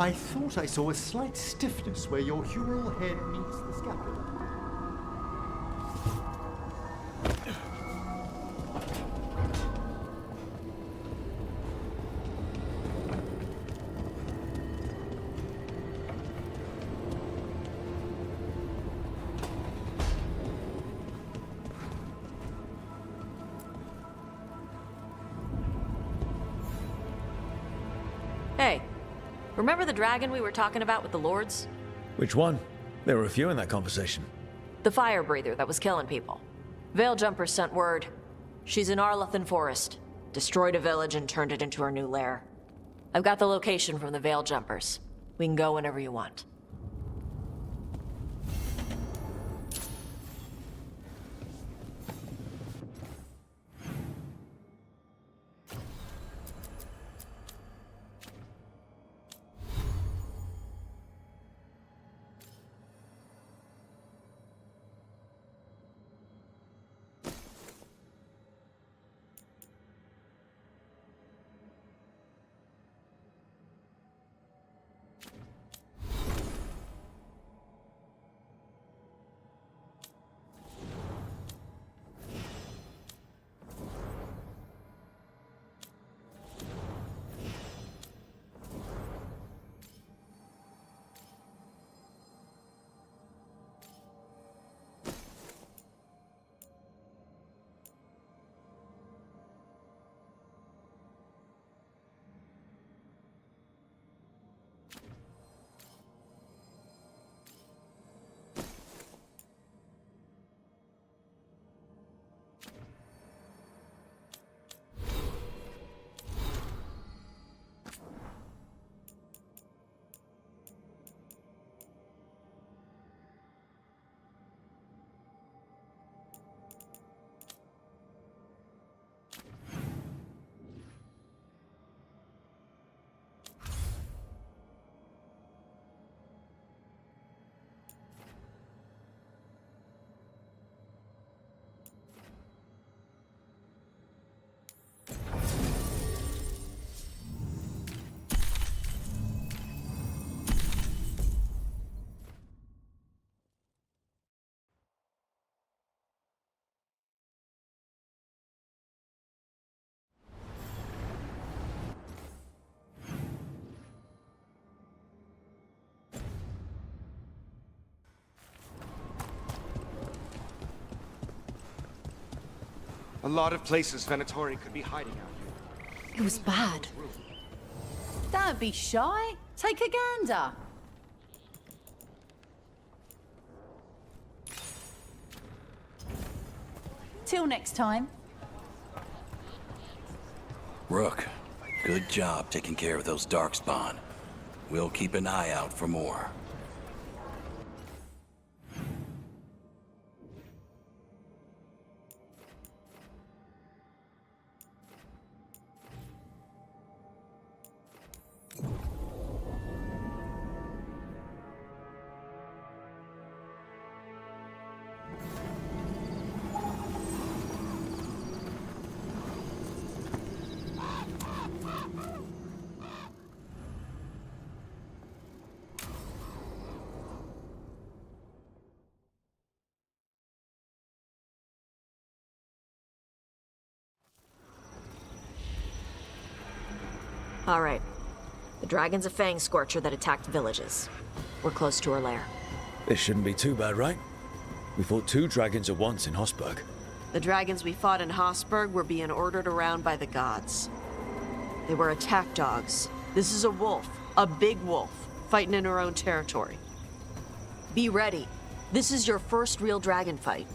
I thought I saw a slight stiffness where your humeral head meets the scapula. Hey, remember the dragon we were talking about with the lords? Which one? There were a few in that conversation. The fire breather that was killing people. Veiljumpers sent word. She's in Arlathan Forest. Destroyed a village and turned it into her new lair. I've got the location from the Veiljumpers. We can go whenever you want. A lot of places Venatori could be hiding out here. It was bad. Don't be shy. Take a gander. Till next time. Rook, good job taking care of those darkspawn. We'll keep an eye out for more. Alright. The dragon's a Fangscorcher that attacked villages. We're close to her lair. This shouldn't be too bad, right? We fought 2 dragons at once in Hossberg. The dragons we fought in Hossberg were being ordered around by the gods. They were attack dogs. This is a wolf. A big wolf. Fighting in her own territory. Be ready. This is your first real dragon fight.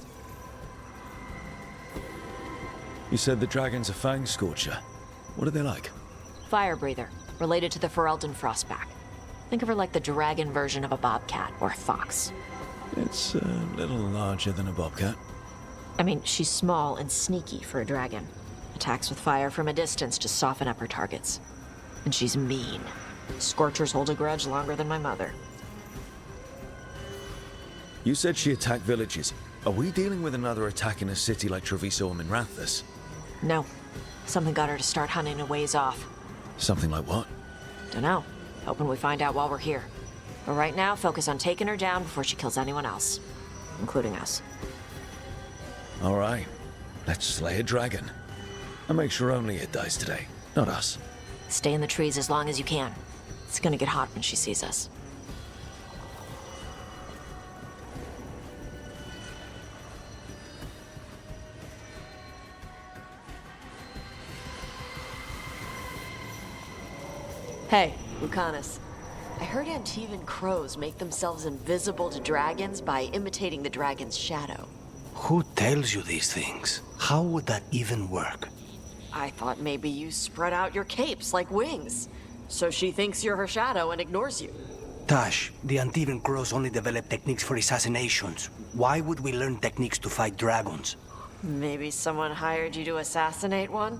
You said the dragon's a Fangscorcher. What are they like? Fire breather. Related to the Ferelden Frostback. Think of her like the dragon version of a bobcat or a fox. It's a little larger than a bobcat. I mean, she's small and sneaky for a dragon. Attacks with fire from a distance to soften up her targets. And she's mean. Scorchers hold a grudge longer than my mother. You said she attacked villages. Are we dealing with another attack in a city like Treviso and Minrathous? No. Something got her to start hunting a ways off. Something like what? Dunno. Hoping we find out while we're here. But right now, focus on taking her down before she kills anyone else. Including us. All right. Let's slay a dragon. And make sure only it dies today, not us. Stay in the trees as long as you can. It's gonna get hot when she sees us. Hey, Lucanis. I heard Antivan crows make themselves invisible to dragons by imitating the dragon's shadow. Who tells you these things? How would that even work? I thought maybe you spread out your capes like wings, so she thinks you're her shadow and ignores you. Taash, the Antivan crows only develop techniques for assassinations. Why would we learn techniques to fight dragons? Maybe someone hired you to assassinate one?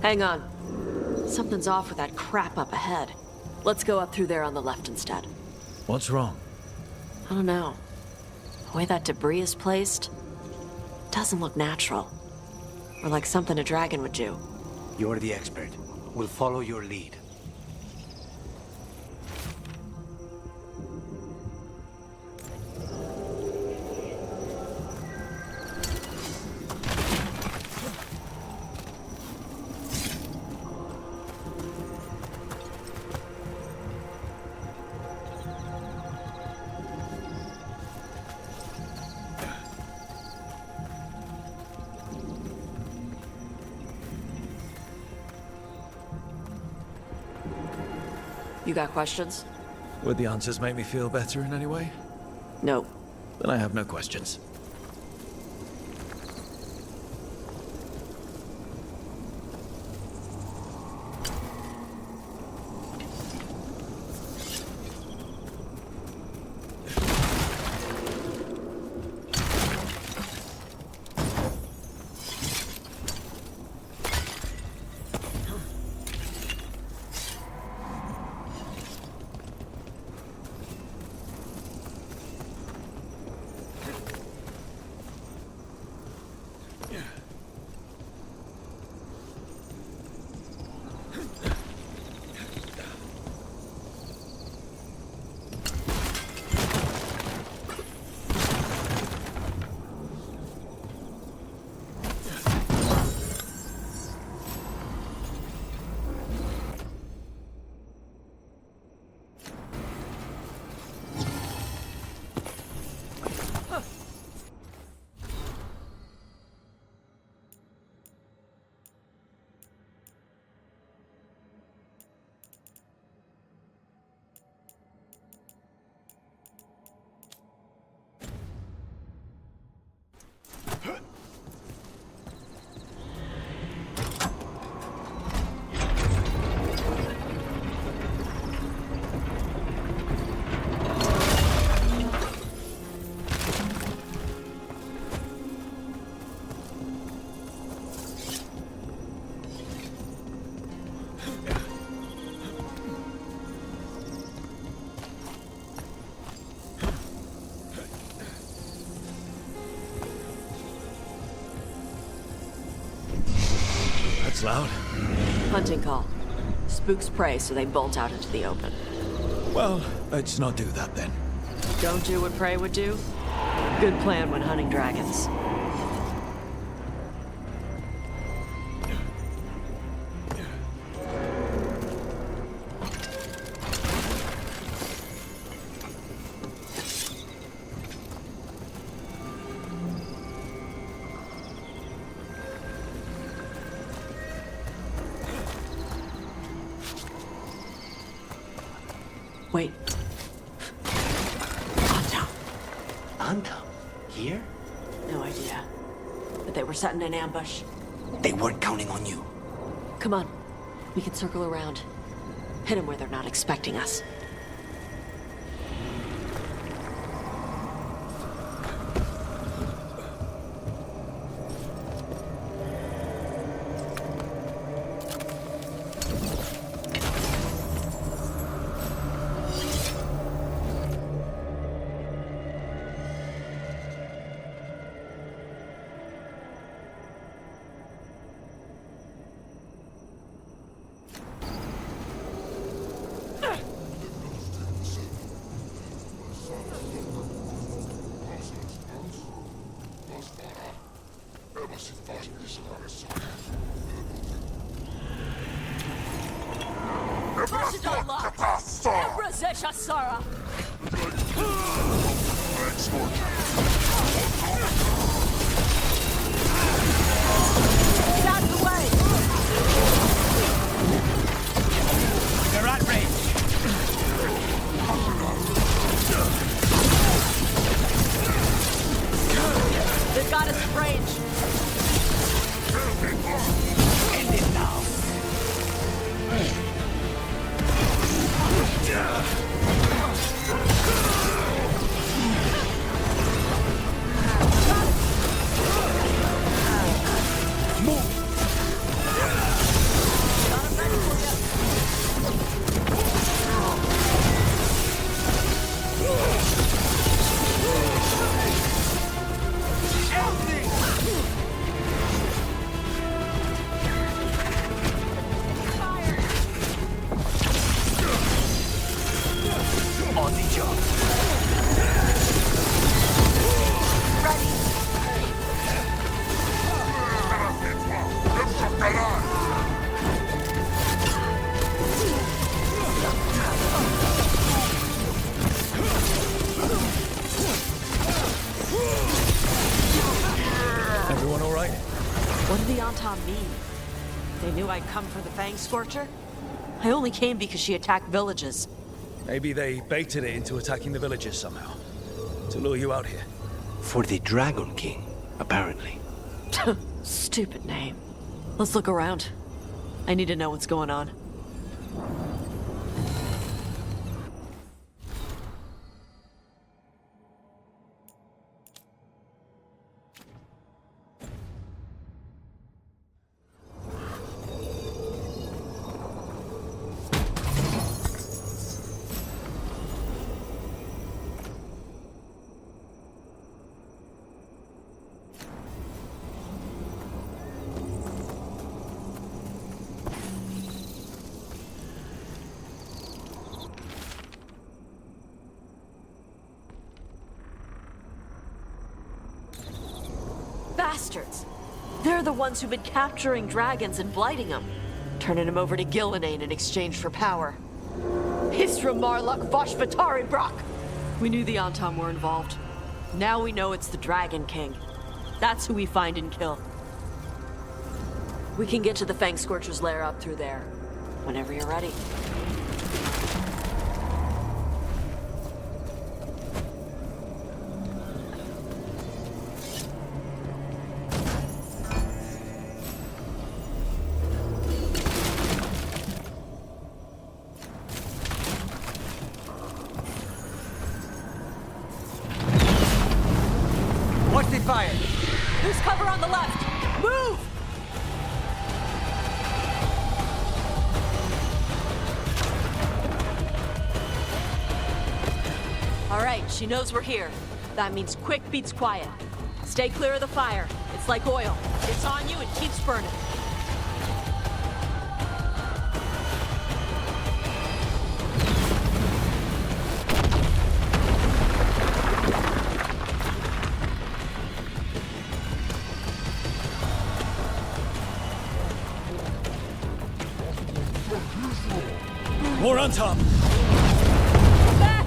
Hang on. Something's off with that crap up ahead. Let's go up through there on the left instead. What's wrong? I don't know. The way that debris is placed doesn't look natural. Or like something a dragon would do. You're the expert. We'll follow your lead. You got questions? Would the answers make me feel better in any way? No. Then I have no questions. Loud. Hunting call. Spooks prey, so they bolt out into the open. Well, let's not do that then. Don't do what prey would do? Good plan when hunting dragons. Wait. Anta. Anta? Here? No idea. But they were setting an ambush. They weren't counting on you. Come on. We can circle around. Hit them where they're not expecting us. They knew I'd come for the Fangscorcher? I only came because she attacked villages. Maybe they baited it into attacking the villages somehow. To lure you out here. For the Dragon King, apparently. Stupid name. Let's look around. I need to know what's going on. Bastards! They're the ones who've been capturing dragons and blighting them, turning them over to Gillenane in exchange for power. Hisra Marluk Voshvatari Brock! We knew the Antam were involved. Now we know it's the Dragon King. That's who we find and kill. We can get to the Fangscorcher's lair up through there, whenever you're ready. Fire! Who's cover on the left? Move! All right, she knows we're here. That means quick beats quiet. Stay clear of the fire. It's like oil. It's on you and keeps burning. More on top! Back!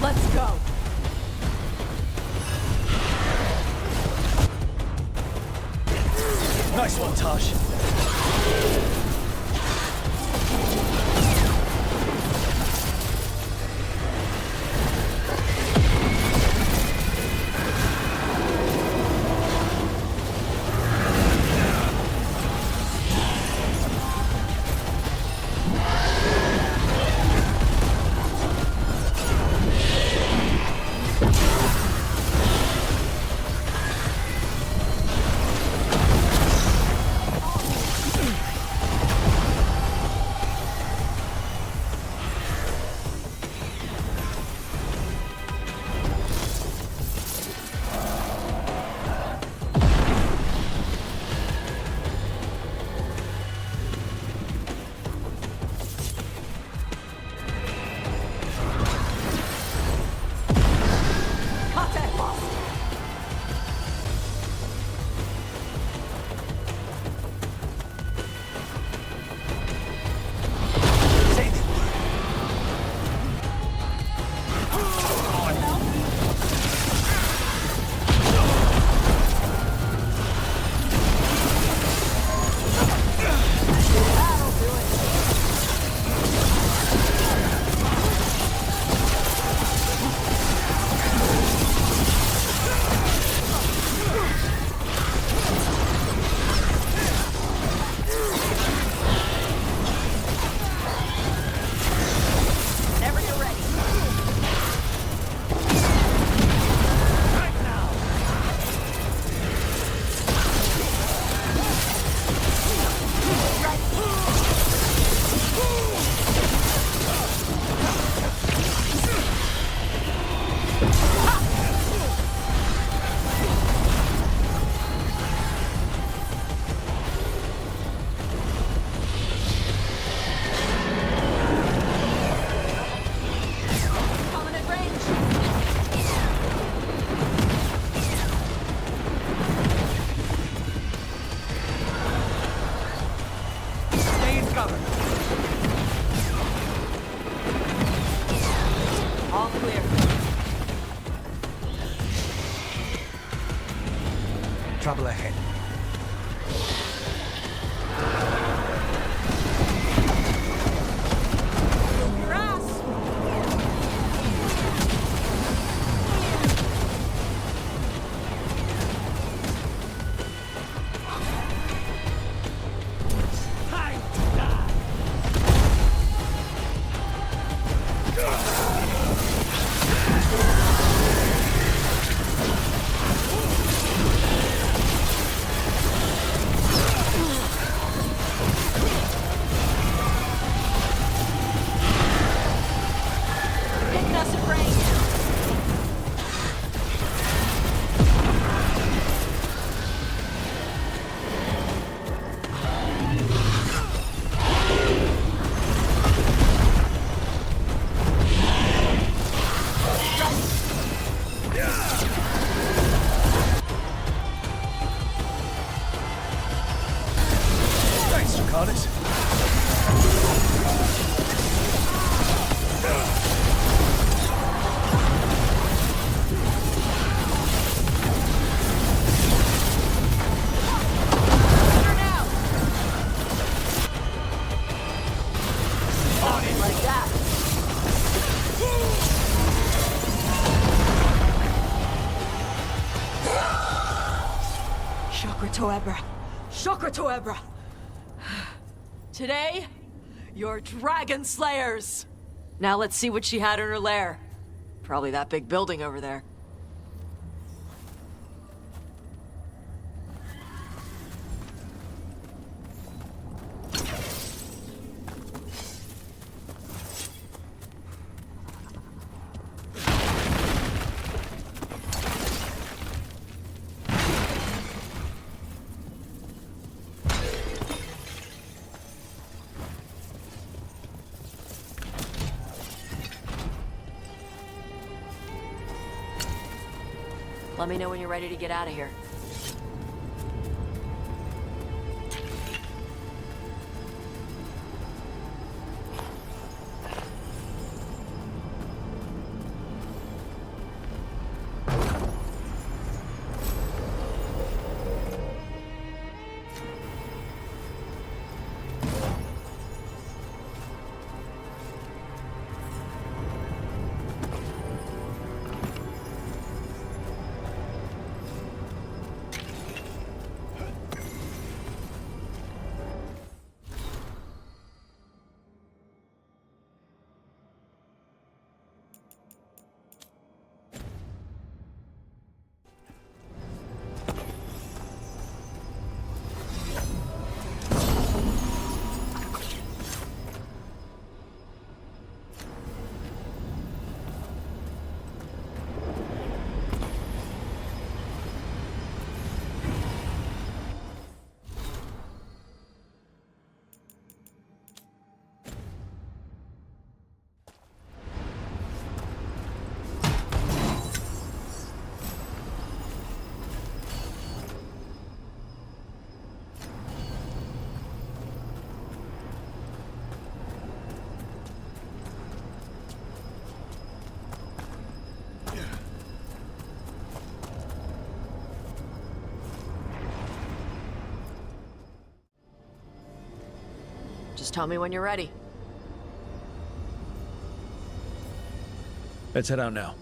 Let's go. Nice one, Taash. Trouble ahead. Shokra Toebra! Today, you're Dragon Slayers! Now let's see what she had in her lair. Probably that big building over there. Let me know when you're ready to get out of here. Just tell me when you're ready. Let's head out now.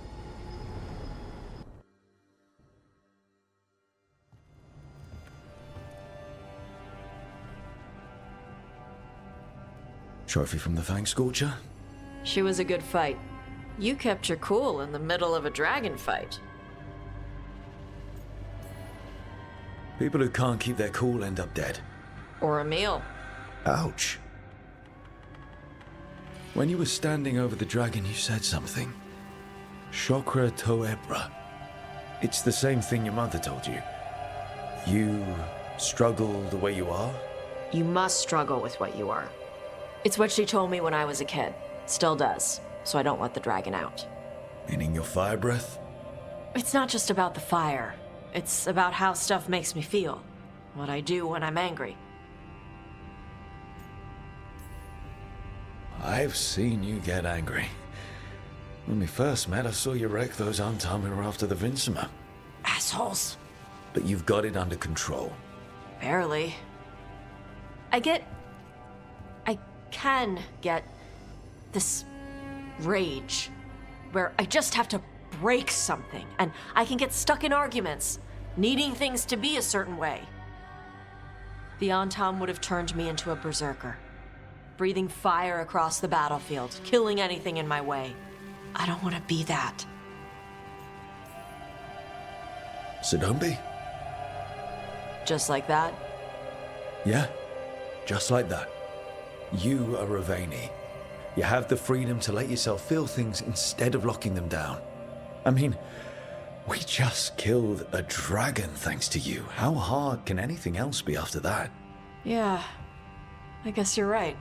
Trophy from the Fangscorcher? She was a good fight. You kept your cool in the middle of a dragon fight. People who can't keep their cool end up dead. Or a meal. Ouch. When you were standing over the dragon, you said something. Chakra Toebra. It's the same thing your mother told you. You struggle the way you are? You must struggle with what you are. It's what she told me when I was a kid. Still does, so I don't let the dragon out. Meaning your fire breath? It's not just about the fire. It's about how stuff makes me feel. What I do when I'm angry. I've seen you get angry. When we first met, I saw you wreck those Antamir after the Vinsima. Assholes. But you've got it under control. Barely. I can get this rage where I just have to break something and I can get stuck in arguments, needing things to be a certain way. The Antam would have turned me into a berserker, breathing fire across the battlefield, killing anything in my way. I don't want to be that. So don't be. Just like that? Yeah, just like that. You are Ravani. You have the freedom to let yourself feel things instead of locking them down. I mean, we just killed a dragon thanks to you. How hard can anything else be after that? Yeah, I guess you're right.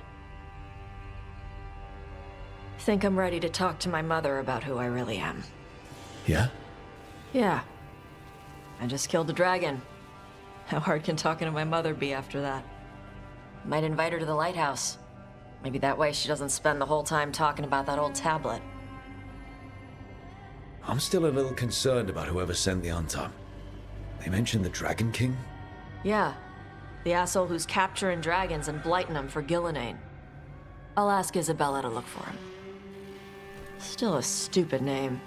Think I'm ready to talk to my mother about who I really am. Yeah? Yeah. I just killed a dragon. How hard can talking to my mother be after that? Might invite her to the Lighthouse. Maybe that way she doesn't spend the whole time talking about that old tablet. I'm still a little concerned about whoever sent the Antam. They mentioned the Dragon King? Yeah. The asshole who's capturing dragons and blighting them for Gillinane. I'll ask Isabella to look for him. Still a stupid name.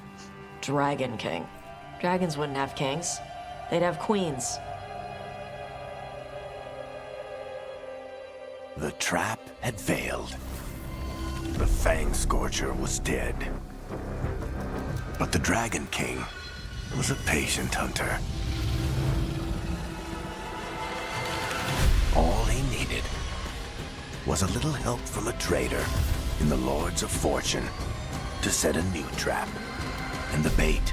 Dragon King. Dragons wouldn't have kings. They'd have queens. The trap had failed. The Fangscorcher was dead. But the Dragon King was a patient hunter. All he needed was a little help from a trader in the Lords of Fortune to set a new trap. And the bait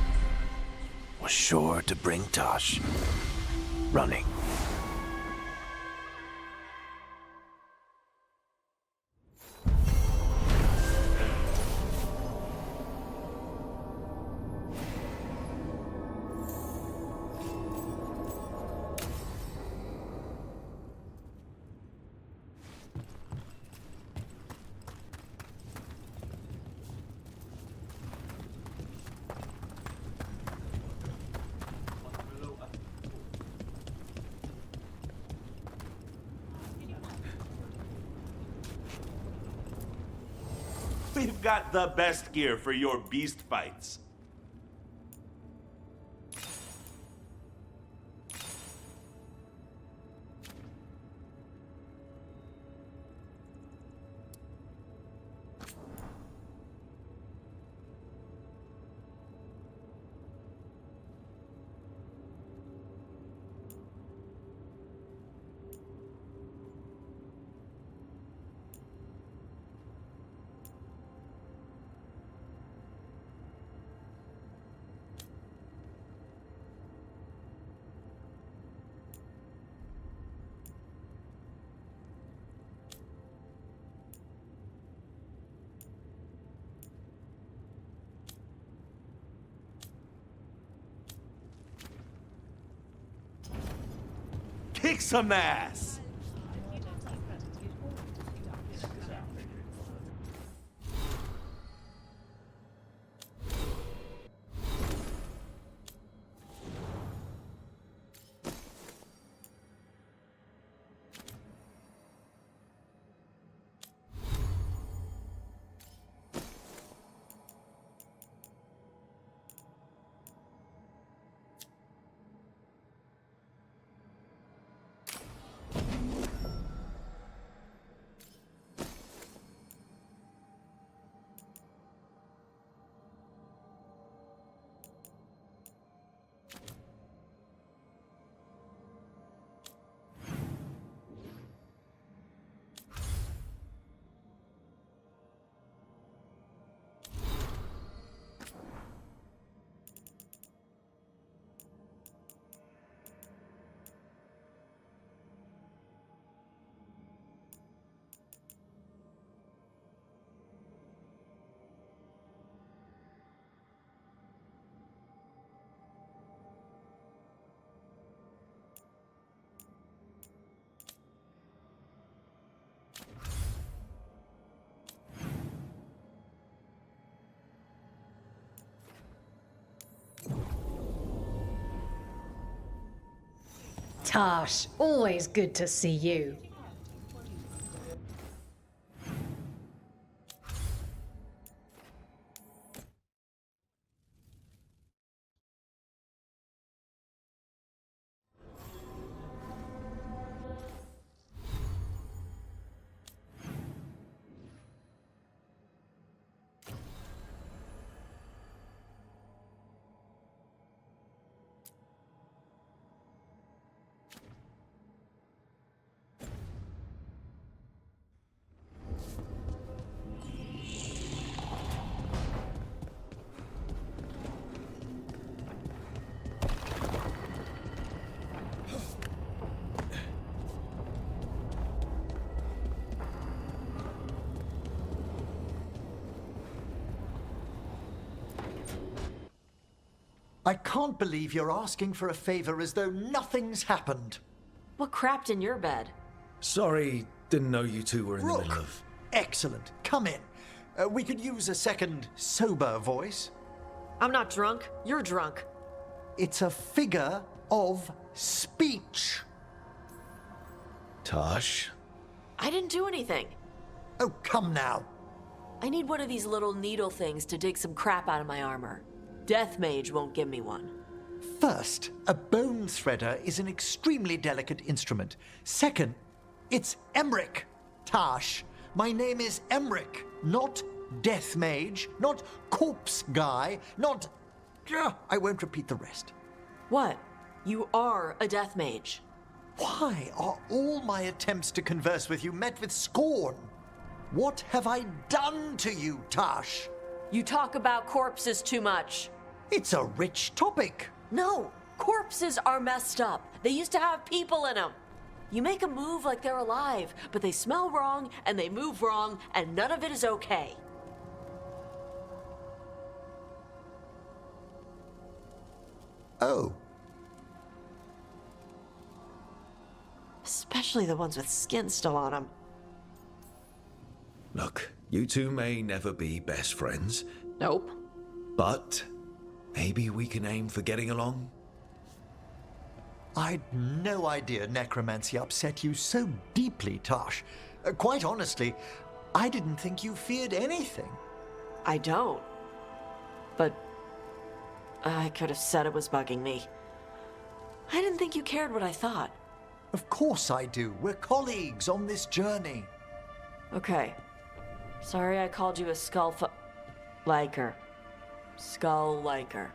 was sure to bring Taash running. We've got the best gear for your beast fights. Kick some ass! Taash, always good to see you. I can't believe you're asking for a favor as though nothing's happened. What crapped in your bed? Sorry, didn't know you two were in the Rook, middle of... excellent. Come in. We could use a second sober voice. I'm not drunk. You're drunk. It's a figure of speech. Taash? I didn't do anything. Oh, come now. I need one of these little needle things to dig some crap out of my armor. Death Mage won't give me one. First, a bone threader is an extremely delicate instrument. Second, it's Emmerich, Taash. My name is Emmerich, not Death Mage, not Corpse Guy, not... I won't repeat the rest. What? You are a Death Mage. Why are all my attempts to converse with you met with scorn? What have I done to you, Taash? You talk about corpses too much. It's a rich topic. No, corpses are messed up. They used to have people in them. You make a move like they're alive, but they smell wrong and they move wrong, and none of it is okay. Oh. Especially the ones with skin still on them. Look, you two may never be best friends, Nope. but maybe we can aim for getting along? I'd no idea necromancy upset you so deeply, Taash. Quite honestly, I didn't think you feared anything. I don't. But I could have said it was bugging me. I didn't think you cared what I thought. Of course I do. We're colleagues on this journey. Okay. Sorry I called you a liker. Skull liker.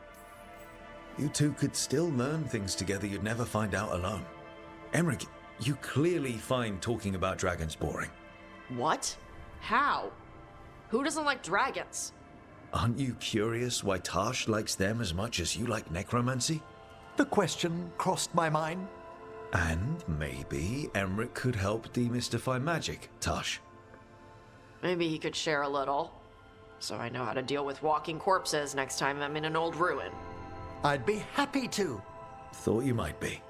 You two could still learn things together you'd never find out alone. Emmerich, you clearly find talking about dragons boring. What? How? Who doesn't like dragons? Aren't you curious why Taash likes them as much as you like necromancy? The question crossed my mind. And maybe Emmerich could help demystify magic, Taash. Maybe he could share a little. So I know how to deal with walking corpses next time I'm in an old ruin. I'd be happy to. Thought you might be.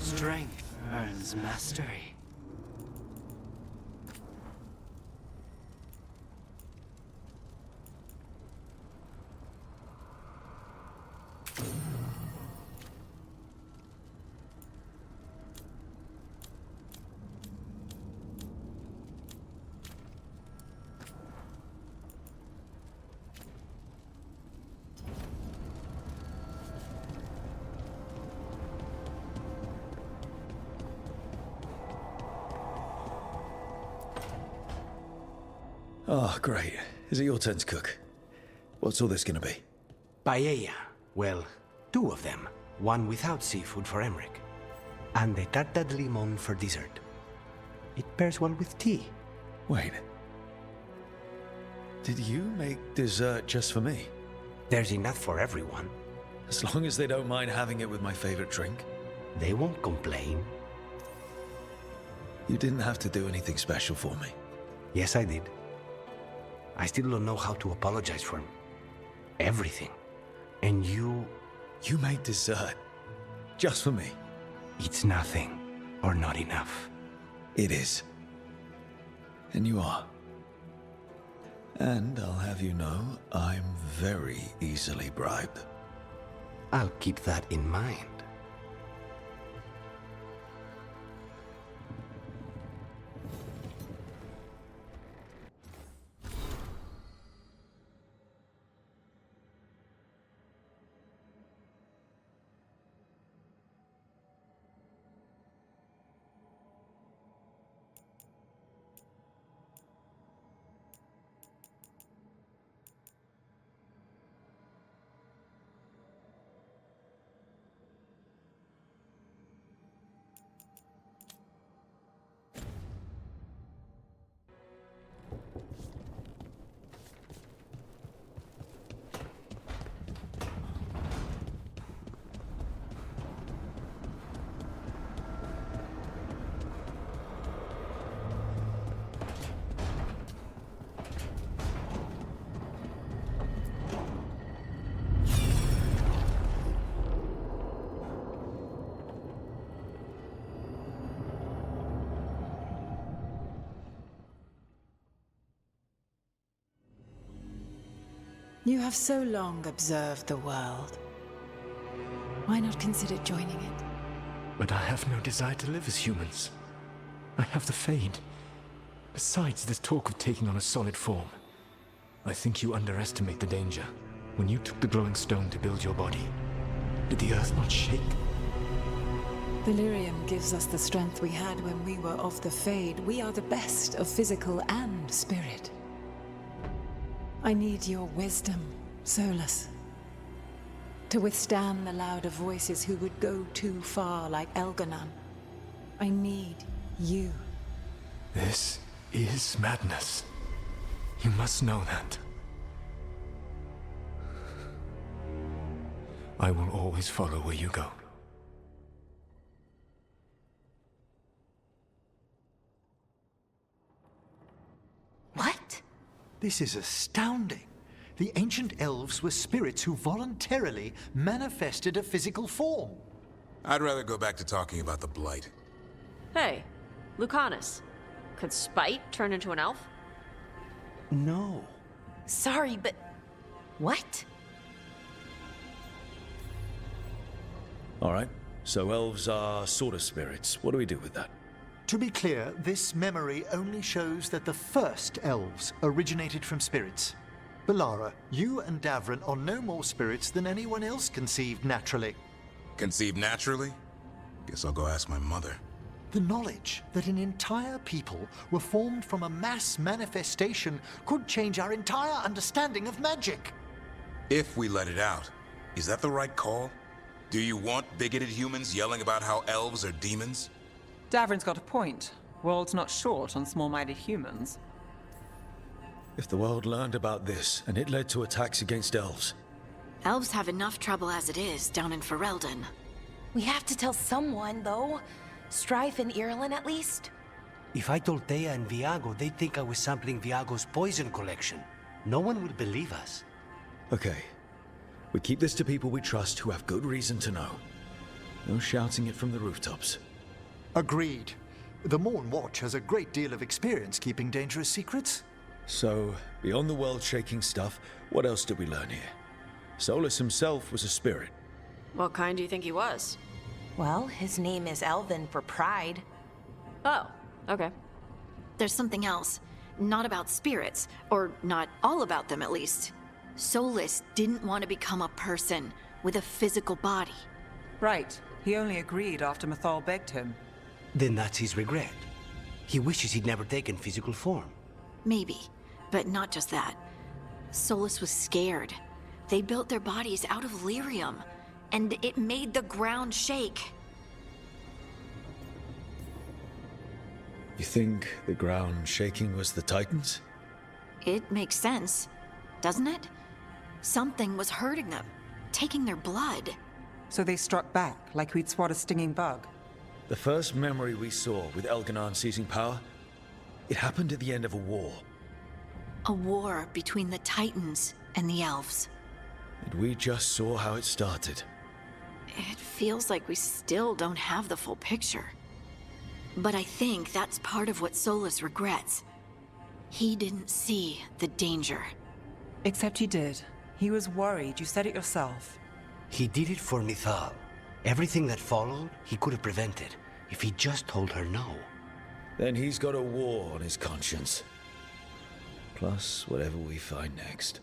Strength earns mastery. Oh, great. Is it your turn to cook? What's all this gonna be? Paella. Well, two of them. One without seafood for Emmerich. And the tarte de limon for dessert. It pairs well with tea. Wait. Did you make dessert just for me? There's enough for everyone. As long as they don't mind having it with my favorite drink. They won't complain. You didn't have to do anything special for me. Yes, I did. I still don't know how to apologize for everything. And you made dessert. Just for me. It's nothing, or not enough. It is. And you are. And I'll have you know, I'm very easily bribed. I'll keep that in mind. You have so long observed the world. Why not consider joining it? But I have no desire to live as humans. I have the Fade. Besides, this talk of taking on a solid form. I think you underestimate the danger. When you took the glowing stone to build your body, did the earth not shake? Delirium gives us the strength we had when we were of the Fade. We are the best of physical and spirit. I need your wisdom, Solas. To withstand the louder voices who would go too far like Elganon. I need you. This is madness. You must know that. I will always follow where you go. What? This is astounding. The ancient elves were spirits who voluntarily manifested a physical form. I'd rather go back to talking about the Blight. Hey, Lucanis. Could Spite turn into an elf? No. Sorry, but... what? All right, so elves are sort of spirits. What do we do with that? To be clear, this memory only shows that the first elves originated from spirits. Balara, you and Davrin are no more spirits than anyone else conceived naturally. Conceived naturally? Guess I'll go ask my mother. The knowledge that an entire people were formed from a mass manifestation could change our entire understanding of magic. If we let it out, is that the right call? Do you want bigoted humans yelling about how elves are demons? Davrin's got a point. World's not short on small-minded humans. If the world learned about this, and it led to attacks against elves. Elves have enough trouble as it is down in Ferelden. We have to tell someone, though. Strife and Irulan, at least. If I told Thea and Viago, they'd think I was sampling Viago's poison collection. No one would believe us. Okay. We keep this to people we trust who have good reason to know. No shouting it from the rooftops. Agreed. The Morn Watch has a great deal of experience keeping dangerous secrets. So, beyond the world-shaking stuff, what else did we learn here? Solas himself was a spirit. What kind do you think he was? Well, his name is Elven for pride. Oh, okay. There's something else. Not about spirits, or not all about them at least. Solas didn't want to become a person with a physical body. Right. He only agreed after Mythal begged him. Then that's his regret. He wishes he'd never taken physical form. Maybe, but not just that. Solas was scared. They built their bodies out of lyrium, and it made the ground shake. You think the ground shaking was the Titans? It makes sense, doesn't it? Something was hurting them, taking their blood. So they struck back, like we'd swat a stinging bug. The first memory we saw with Elganon seizing power, it happened at the end of a war. A war between the Titans and the Elves. And we just saw how it started. It feels like we still don't have the full picture. But I think that's part of what Solas regrets. He didn't see the danger. Except he did. He was worried, you said it yourself. He did it for Mithal. Everything that followed, he could have prevented, if he just told her no. Then he's got a war on his conscience. Plus, whatever we find next.